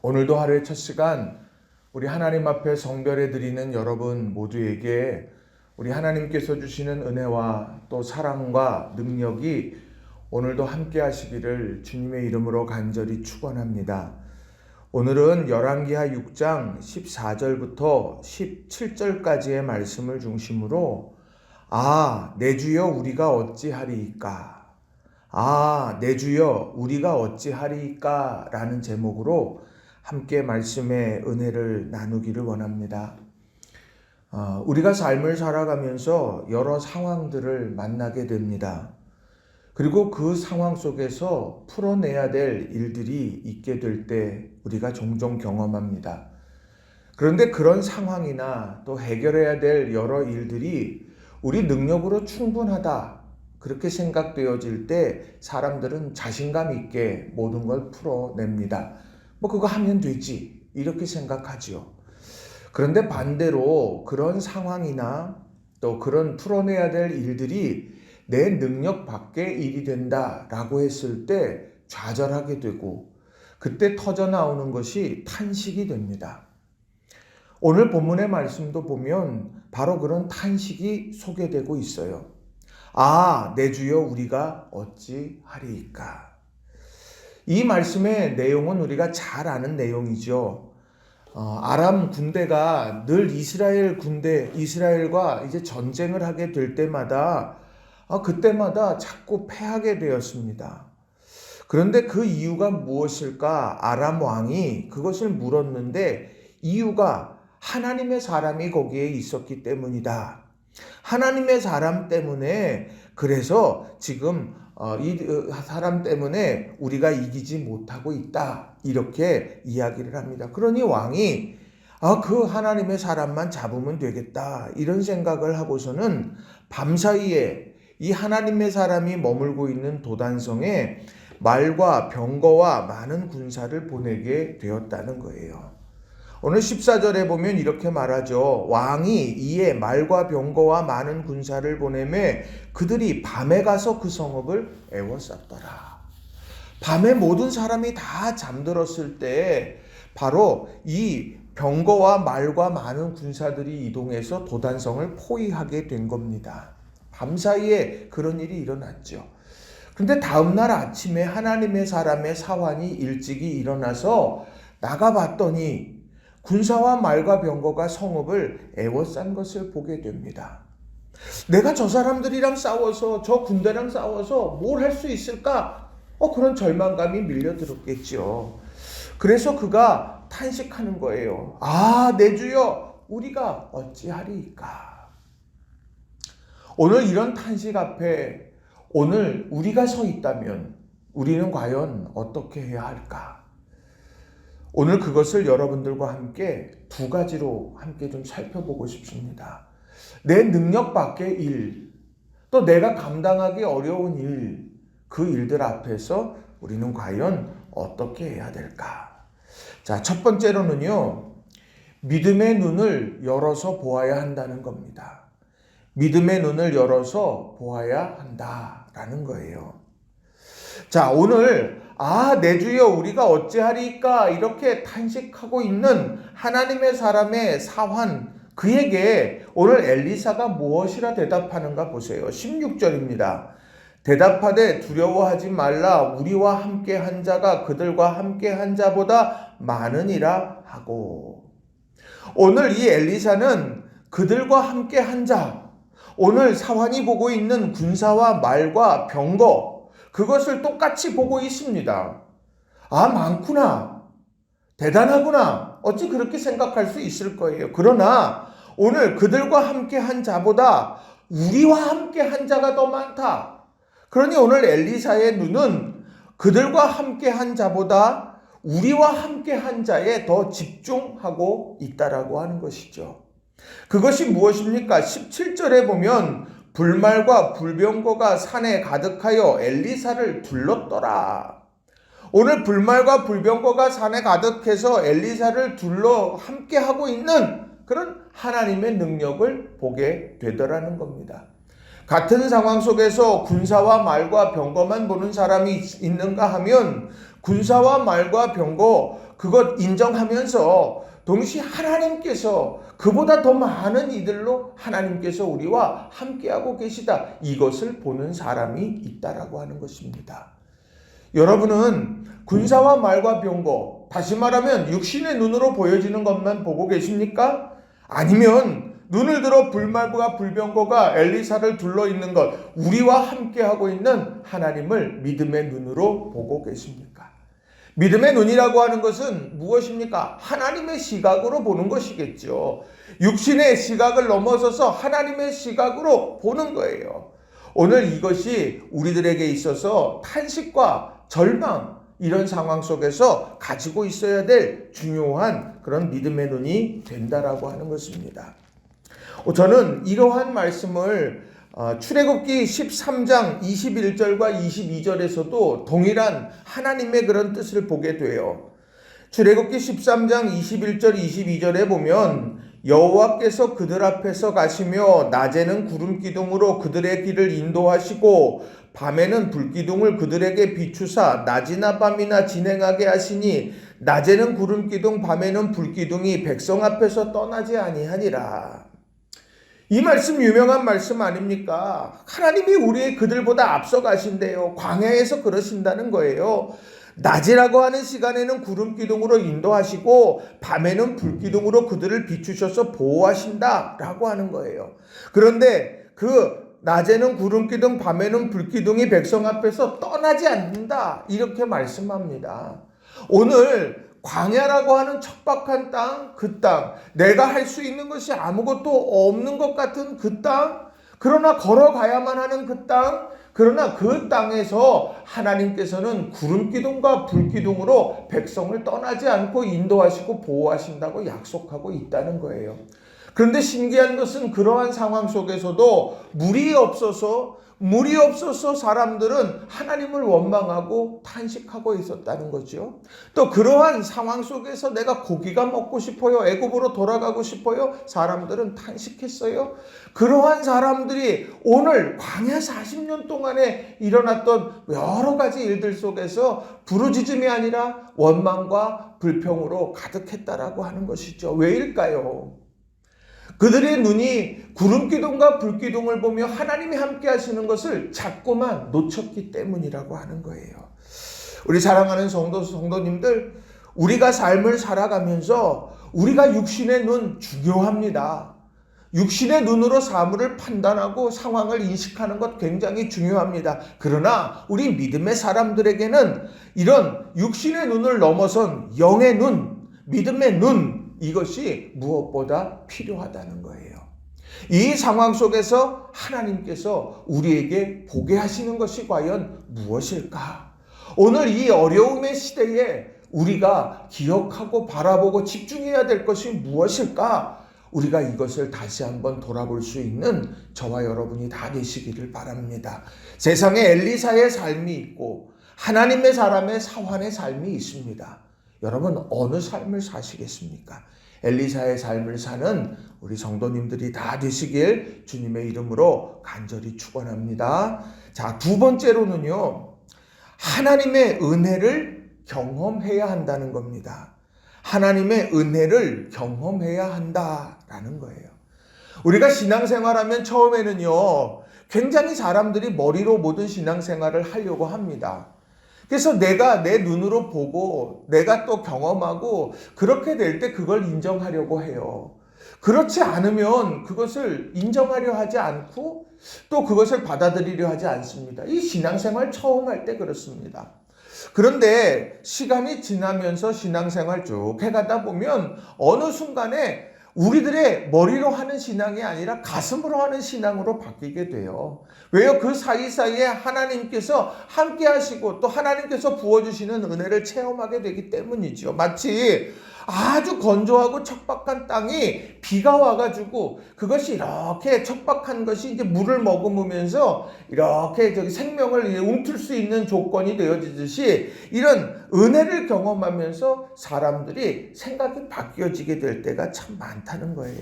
오늘도 하루의 첫 시간 우리 하나님 앞에 성별해 드리는 여러분 모두에게 우리 하나님께서 주시는 은혜와 또 사랑과 능력이 오늘도 함께 하시기를 주님의 이름으로 간절히 축원합니다. 오늘은 열왕기하 6장 14절부터 17절까지의 말씀을 중심으로 내 주여 우리가 어찌하리이까? 내 주여 우리가 어찌하리이까? 라는 제목으로 함께 말씀의 은혜를 나누기를 원합니다. 우리가 삶을 살아가면서 여러 상황들을 만나게 됩니다. 그리고 그 상황 속에서 풀어내야 될 일들이 있게 될 때 우리가 종종 경험합니다. 그런데 그런 상황이나 또 해결해야 될 여러 일들이 우리 능력으로 충분하다 그렇게 생각되어질 때 사람들은 자신감 있게 모든 걸 풀어냅니다. 그거 하면 되지 이렇게 생각하지요. 그런데 반대로 그런 상황이나 또 그런 풀어내야 될 일들이 내 능력 밖의 일이 된다라고 했을 때 좌절하게 되고 그때 터져나오는 것이 탄식이 됩니다. 오늘 본문의 말씀도 보면 바로 그런 탄식이 소개되고 있어요. 내 주여 우리가 어찌하리이까? 이 말씀의 내용은 우리가 잘 아는 내용이죠. 아람 군대가 늘 이스라엘과 이제 전쟁을 하게 될 때마다 그때마다 자꾸 패하게 되었습니다. 그런데 그 이유가 무엇일까? 아람 왕이 그것을 물었는데 이유가 하나님의 사람이 거기에 있었기 때문이다. 하나님의 사람 때문에 그래서 지금 이 사람 때문에 우리가 이기지 못하고 있다. 이렇게 이야기를 합니다. 그러니 왕이 그 하나님의 사람만 잡으면 되겠다. 이런 생각을 하고서는 밤사이에 이 하나님의 사람이 머물고 있는 도단성에 말과 병거와 많은 군사를 보내게 되었다는 거예요. 오늘 14절에 보면 이렇게 말하죠. 왕이 이에 말과 병거와 많은 군사를 보내매 그들이 밤에 가서 그 성읍을 에워쌌더라. 밤에 모든 사람이 다 잠들었을 때 바로 이 병거와 말과 많은 군사들이 이동해서 도단성을 포위하게 된 겁니다. 밤사이에 그런 일이 일어났죠. 그런데 다음날 아침에 하나님의 사람의 사환이 일찍이 일어나서 나가봤더니 군사와 말과 병거가 성읍을 에워싼 것을 보게 됩니다. 내가 저 사람들이랑 싸워서 저 군대랑 싸워서 뭘 할 수 있을까? 그런 절망감이 밀려들었겠죠. 그래서 그가 탄식하는 거예요. 내 주여 우리가 어찌하리이까? 오늘 이런 탄식 앞에 오늘 우리가 서 있다면 우리는 과연 어떻게 해야 할까? 오늘 그것을 여러분들과 함께 두 가지로 함께 좀 살펴보고 싶습니다. 내 능력 밖의 일, 또 내가 감당하기 어려운 일, 그 일들 앞에서 우리는 과연 어떻게 해야 될까? 자, 첫 번째로는요, 믿음의 눈을 열어서 보아야 한다는 겁니다. 믿음의 눈을 열어서 보아야 한다라는 거예요. 자, 오늘 내 주여 우리가 어찌하리이까? 이렇게 탄식하고 있는 하나님의 사람의 사환 그에게 오늘 엘리사가 무엇이라 대답하는가 보세요. 16절입니다. 대답하되 두려워하지 말라. 우리와 함께 한 자가 그들과 함께 한 자보다 많으니라 하고. 오늘 이 엘리사는 그들과 함께 한 자, 오늘 사환이 보고 있는 군사와 말과 병거 그것을 똑같이 보고 있습니다. 많구나. 대단하구나. 어찌 그렇게 생각할 수 있을 거예요. 그러나 오늘 그들과 함께 한 자보다 우리와 함께 한 자가 더 많다. 그러니 오늘 엘리사의 눈은 그들과 함께 한 자보다 우리와 함께 한 자에 더 집중하고 있다라고 하는 것이죠. 그것이 무엇입니까? 17절에 보면 불말과 불병거가 산에 가득하여 엘리사를 둘렀더라. 오늘 불말과 불병거가 산에 가득해서 엘리사를 둘러 함께하고 있는 그런 하나님의 능력을 보게 되더라는 겁니다. 같은 상황 속에서 군사와 말과 병거만 보는 사람이 있는가 하면 군사와 말과 병거 그것 인정하면서 동시에 하나님께서 그보다 더 많은 이들로 하나님께서 우리와 함께하고 계시다. 이것을 보는 사람이 있다라고 하는 것입니다. 여러분은 군사와 말과 병거, 다시 말하면 육신의 눈으로 보여지는 것만 보고 계십니까? 아니면 눈을 들어 불말과 불병거가 엘리사를 둘러있는 것, 우리와 함께하고 있는 하나님을 믿음의 눈으로 보고 계십니까? 믿음의 눈이라고 하는 것은 무엇입니까? 하나님의 시각으로 보는 것이겠죠. 육신의 시각을 넘어서서 하나님의 시각으로 보는 거예요. 오늘 이것이 우리들에게 있어서 탄식과 절망, 이런 상황 속에서 가지고 있어야 될 중요한 그런 믿음의 눈이 된다라고 하는 것입니다. 저는 이러한 말씀을 출애굽기 13장 21절과 22절에서도 동일한 하나님의 그런 뜻을 보게 돼요. 출애굽기 13장 21절 22절에 보면 여호와께서 그들 앞에서 가시며 낮에는 구름 기둥으로 그들의 길을 인도하시고 밤에는 불기둥을 그들에게 비추사 낮이나 밤이나 진행하게 하시니 낮에는 구름 기둥 밤에는 불기둥이 백성 앞에서 떠나지 아니하니라. 이 말씀 유명한 말씀 아닙니까? 하나님이 우리의 그들보다 앞서 가신대요. 광야에서 그러신다는 거예요. 낮이라고 하는 시간에는 구름 기둥으로 인도하시고 밤에는 불 기둥으로 그들을 비추셔서 보호하신다라고 하는 거예요. 그런데 그 낮에는 구름 기둥 밤에는 불 기둥이 백성 앞에서 떠나지 않는다 이렇게 말씀합니다. 오늘 광야라고 하는 척박한 땅, 그 땅, 내가 할 수 있는 것이 아무것도 없는 것 같은 그 땅, 그러나 걸어가야만 하는 그 땅, 그러나 그 땅에서 하나님께서는 구름 기둥과 불 기둥으로 백성을 떠나지 않고 인도하시고 보호하신다고 약속하고 있다는 거예요. 그런데 신기한 것은 그러한 상황 속에서도 물이 없어서 사람들은 하나님을 원망하고 탄식하고 있었다는 거죠. 또 그러한 상황 속에서 내가 고기가 먹고 싶어요. 애굽으로 돌아가고 싶어요. 사람들은 탄식했어요. 그러한 사람들이 오늘 광야 40년 동안에 일어났던 여러 가지 일들 속에서 부르짖음이 아니라 원망과 불평으로 가득했다라고 하는 것이죠. 왜일까요? 그들의 눈이 구름 기둥과 불 기둥을 보며 하나님이 함께 하시는 것을 자꾸만 놓쳤기 때문이라고 하는 거예요. 우리 사랑하는 성도님들, 우리가 삶을 살아가면서 우리가 육신의 눈 중요합니다. 육신의 눈으로 사물을 판단하고 상황을 인식하는 것 굉장히 중요합니다. 그러나 우리 믿음의 사람들에게는 이런 육신의 눈을 넘어선 영의 눈, 믿음의 눈, 이것이 무엇보다 필요하다는 거예요. 이 상황 속에서 하나님께서 우리에게 보게 하시는 것이 과연 무엇일까? 오늘 이 어려움의 시대에 우리가 기억하고 바라보고 집중해야 될 것이 무엇일까? 우리가 이것을 다시 한번 돌아볼 수 있는 저와 여러분이 다 되시기를 바랍니다. 세상에 엘리사의 삶이 있고 하나님의 사람의 사환의 삶이 있습니다. 여러분 어느 삶을 사시겠습니까? 엘리사의 삶을 사는 우리 성도님들이 다 되시길 주님의 이름으로 간절히 축원합니다. 자, 두 번째로는요. 하나님의 은혜를 경험해야 한다는 겁니다. 하나님의 은혜를 경험해야 한다라는 거예요. 우리가 신앙생활하면 처음에는요. 굉장히 사람들이 머리로 모든 신앙생활을 하려고 합니다. 그래서 내가 내 눈으로 보고 내가 또 경험하고 그렇게 될 때 그걸 인정하려고 해요. 그렇지 않으면 그것을 인정하려 하지 않고 또 그것을 받아들이려 하지 않습니다. 이 신앙생활 처음 할 때 그렇습니다. 그런데 시간이 지나면서 신앙생활 쭉 해가다 보면 어느 순간에 우리들의 머리로 하는 신앙이 아니라 가슴으로 하는 신앙으로 바뀌게 돼요. 왜요? 그 사이사이에 하나님께서 함께 하시고 또 하나님께서 부어주시는 은혜를 체험하게 되기 때문이죠. 마치 아주 건조하고 척박한 땅이 비가 와가지고 그것이 이렇게 척박한 것이 이제 물을 머금으면서 이렇게 생명을 움틀 수 있는 조건이 되어지듯이 이런 은혜를 경험하면서 사람들이 생각이 바뀌어지게 될 때가 참 많다는 거예요.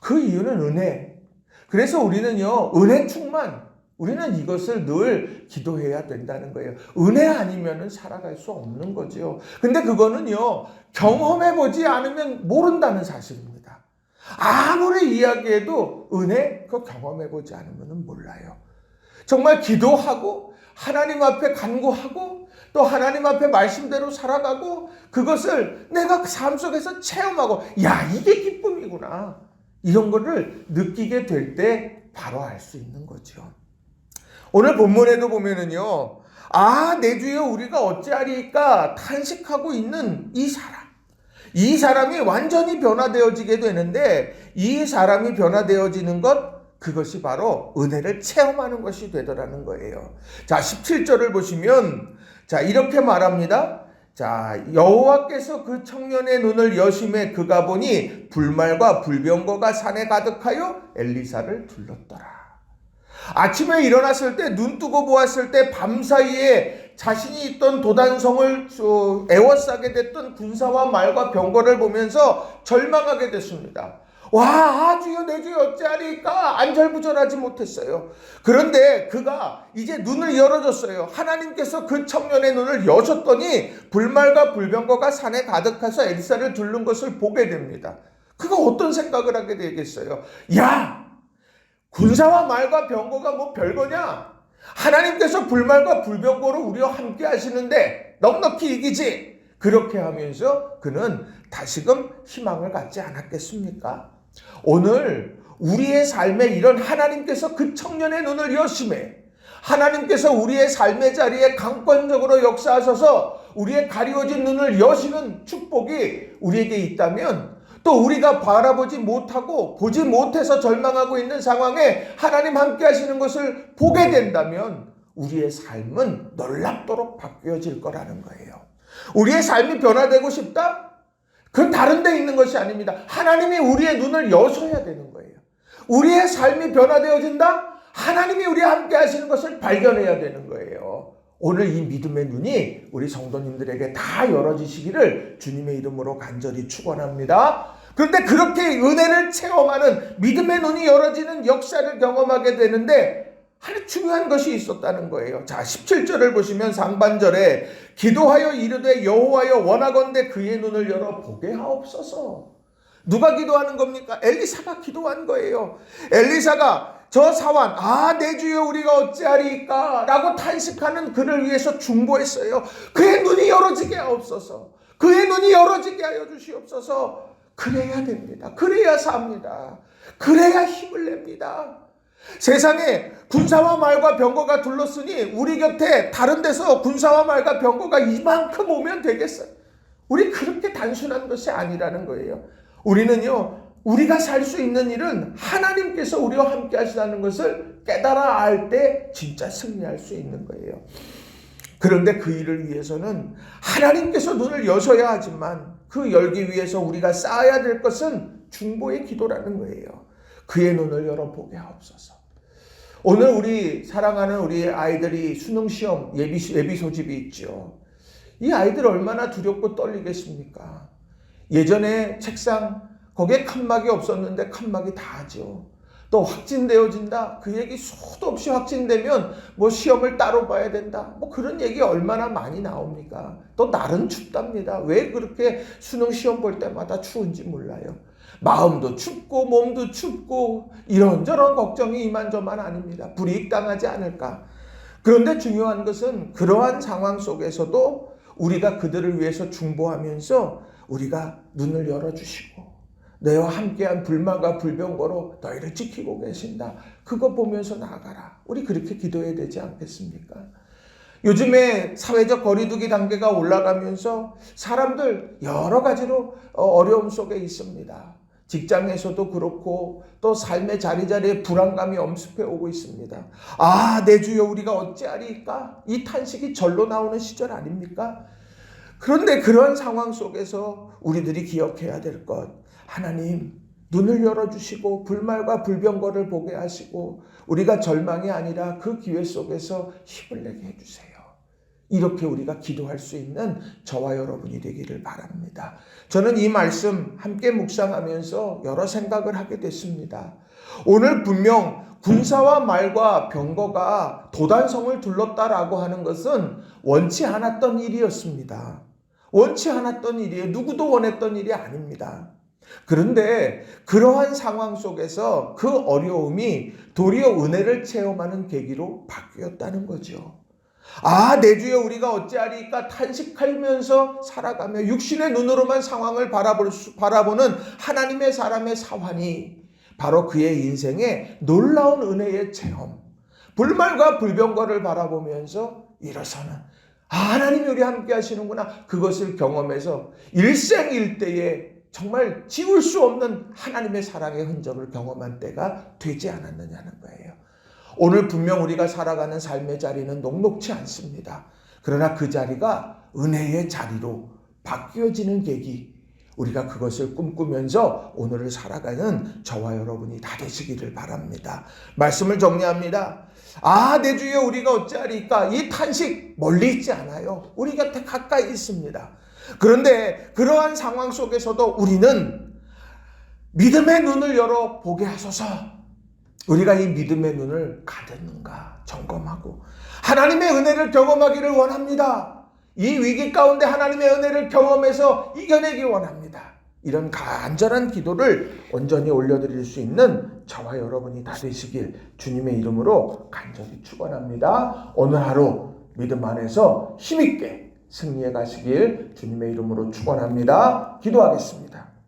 그 이유는 은혜. 그래서 우리는요, 은혜 충만, 우리는 이것을 늘 기도해야 된다는 거예요. 은혜 아니면은 살아갈 수 없는 거죠. 근데 그거는요, 경험해보지 않으면 모른다는 사실입니다. 아무리 이야기해도 은혜, 그거 경험해보지 않으면 몰라요. 정말 기도하고 하나님 앞에 간구하고 또 하나님 앞에 말씀대로 살아가고 그것을 내가 삶 속에서 체험하고 야, 이게 기쁨이구나. 이런 거를 느끼게 될 때 바로 알 수 있는 거죠. 오늘 본문에도 보면은요, 아, 내 주여 우리가 어찌하리까 탄식하고 있는 이 사람이 완전히 변화되어지게 되는데 이 사람이 변화되어지는 그것이 바로 은혜를 체험하는 것이 되더라는 거예요. 자, 17절을 보시면 자, 이렇게 말합니다. 자, 여호와께서 그 청년의 눈을 여심해 그가 보니 불말과 불병거가 산에 가득하여 엘리사를 둘렀더라. 아침에 일어났을 때 눈 뜨고 보았을 때 밤사이에 자신이 있던 도단성을 에워싸게 됐던 군사와 말과 병거를 보면서 절망하게 됐습니다. 와, 주여 내 주여 어찌하리까 안절부절하지 못했어요. 그런데 그가 이제 눈을 열어줬어요. 하나님께서 그 청년의 눈을 여셨더니 불말과 불병거가 산에 가득해서 엘리사를 둘른 것을 보게 됩니다. 그가 어떤 생각을 하게 되겠어요? 야, 군사와 말과 병거가 뭐 별거냐? 하나님께서 불말과 불병거로 우리와 함께 하시는데 넉넉히 이기지. 그렇게 하면서 그는 다시금 희망을 갖지 않았겠습니까? 오늘 우리의 삶에 이런 하나님께서 그 청년의 눈을 여심해 하나님께서 우리의 삶의 자리에 강권적으로 역사하셔서 우리의 가리워진 눈을 여시는 축복이 우리에게 있다면 또 우리가 바라보지 못하고 보지 못해서 절망하고 있는 상황에 하나님 함께 하시는 것을 보게 된다면 우리의 삶은 놀랍도록 바뀌어질 거라는 거예요. 우리의 삶이 변화되고 싶다? 그건 다른 데 있는 것이 아닙니다. 하나님이 우리의 눈을 여셔야 되는 거예요. 우리의 삶이 변화되어진다? 하나님이 우리와 함께 하시는 것을 발견해야 되는 거예요. 오늘 이 믿음의 눈이 우리 성도님들에게 다 열어지시기를 주님의 이름으로 간절히 축원합니다. 그런데 그렇게 은혜를 체험하는 믿음의 눈이 열어지는 역사를 경험하게 되는데 아주 중요한 것이 있었다는 거예요. 자, 17절을 보시면 상반절에 기도하여 이르되 여호와여 원하건대 그의 눈을 열어 보게 하옵소서. 누가 기도하는 겁니까? 엘리사가 기도한 거예요. 엘리사가 저 사환, 아, 내 주여 우리가 어찌하리까? 라고 탄식하는 그를 위해서 중보했어요. 그의 눈이 열어지게 하옵소서. 그의 눈이 열어지게 하여 주시옵소서. 그래야 됩니다. 그래야 삽니다. 그래야 힘을 냅니다. 세상에 군사와 말과 병거가 둘렀으니 우리 곁에 다른 데서 군사와 말과 병거가 이만큼 오면 되겠어요? 우리 그렇게 단순한 것이 아니라는 거예요. 우리는요, 우리가 살 수 있는 일은 하나님께서 우리와 함께 하시다는 것을 깨달아 알 때 진짜 승리할 수 있는 거예요. 그런데 그 일을 위해서는 하나님께서 눈을 여셔야 하지만 그 열기 위해서 우리가 쌓아야 될 것은 중보의 기도라는 거예요. 그의 눈을 열어보게 하옵소서. 오늘 우리 사랑하는 우리 아이들이 수능시험 예비 소집이 있죠. 이 아이들 얼마나 두렵고 떨리겠습니까? 예전에 책상 거기에 칸막이 없었는데 칸막이 다 하죠. 또 확진되어진다. 그 얘기 수도 없이 확진되면 뭐 시험을 따로 봐야 된다. 뭐 그런 얘기 얼마나 많이 나옵니까? 또 날은 춥답니다. 왜 그렇게 수능 시험 볼 때마다 추운지 몰라요. 마음도 춥고 몸도 춥고 이런저런 걱정이 이만저만 아닙니다. 불이익당하지 않을까. 그런데 중요한 것은 그러한 상황 속에서도 우리가 그들을 위해서 중보하면서 우리가 눈을 열어주시고 너희와 함께한 불만과 불병거로 너희를 지키고 계신다. 그거 보면서 나아가라. 우리 그렇게 기도해야 되지 않겠습니까? 요즘에 사회적 거리두기 단계가 올라가면서 사람들 여러 가지로 어려움 속에 있습니다. 직장에서도 그렇고 또 삶의 자리자리에 불안감이 엄습해 오고 있습니다. 아, 내 주여 우리가 어찌하리까? 이 탄식이 절로 나오는 시절 아닙니까? 그런데 그런 상황 속에서 우리들이 기억해야 될 것, 하나님 눈을 열어주시고 불말과 불병거를 보게 하시고 우리가 절망이 아니라 그 기회 속에서 힘을 내게 해주세요. 이렇게 우리가 기도할 수 있는 저와 여러분이 되기를 바랍니다. 저는 이 말씀 함께 묵상하면서 여러 생각을 하게 됐습니다. 오늘 분명 군사와 말과 병거가 도단성을 둘렀다라고 하는 것은 원치 않았던 일이었습니다. 원치 않았던 일이에요. 누구도 원했던 일이 아닙니다. 그런데 그러한 상황 속에서 그 어려움이 도리어 은혜를 체험하는 계기로 바뀌었다는 거죠. 아, 내 주여 우리가 어찌하리까 탄식하면서 살아가며 육신의 눈으로만 상황을 바라보는 하나님의 사람의 사환이 바로 그의 인생의 놀라운 은혜의 체험, 불말과 불병거를 바라보면서 일어서는 하나님이 우리 함께 하시는구나, 그것을 경험해서 일생일대에 정말 지울 수 없는 하나님의 사랑의 흔적을 경험한 때가 되지 않았느냐는 거예요. 오늘 분명 우리가 살아가는 삶의 자리는 녹록지 않습니다. 그러나 그 자리가 은혜의 자리로 바뀌어지는 계기, 우리가 그것을 꿈꾸면서 오늘을 살아가는 저와 여러분이 다 되시기를 바랍니다. 말씀을 정리합니다. 아, 내 주여 우리가 어찌하리까? 이 탄식 멀리 있지 않아요. 우리 곁에 가까이 있습니다. 그런데 그러한 상황 속에서도 우리는 믿음의 눈을 열어 보게 하소서. 우리가 이 믿음의 눈을 가졌는가 점검하고 하나님의 은혜를 경험하기를 원합니다. 이 위기 가운데 하나님의 은혜를 경험해서 이겨내기 원합니다. 이런 간절한 기도를 온전히 올려드릴 수 있는 저와 여러분이 다 되시길 주님의 이름으로 간절히 축원합니다. 오늘 하루 믿음 안에서 힘있게 승리해 가시길 주님의 이름으로 축원합니다. 기도하겠습니다.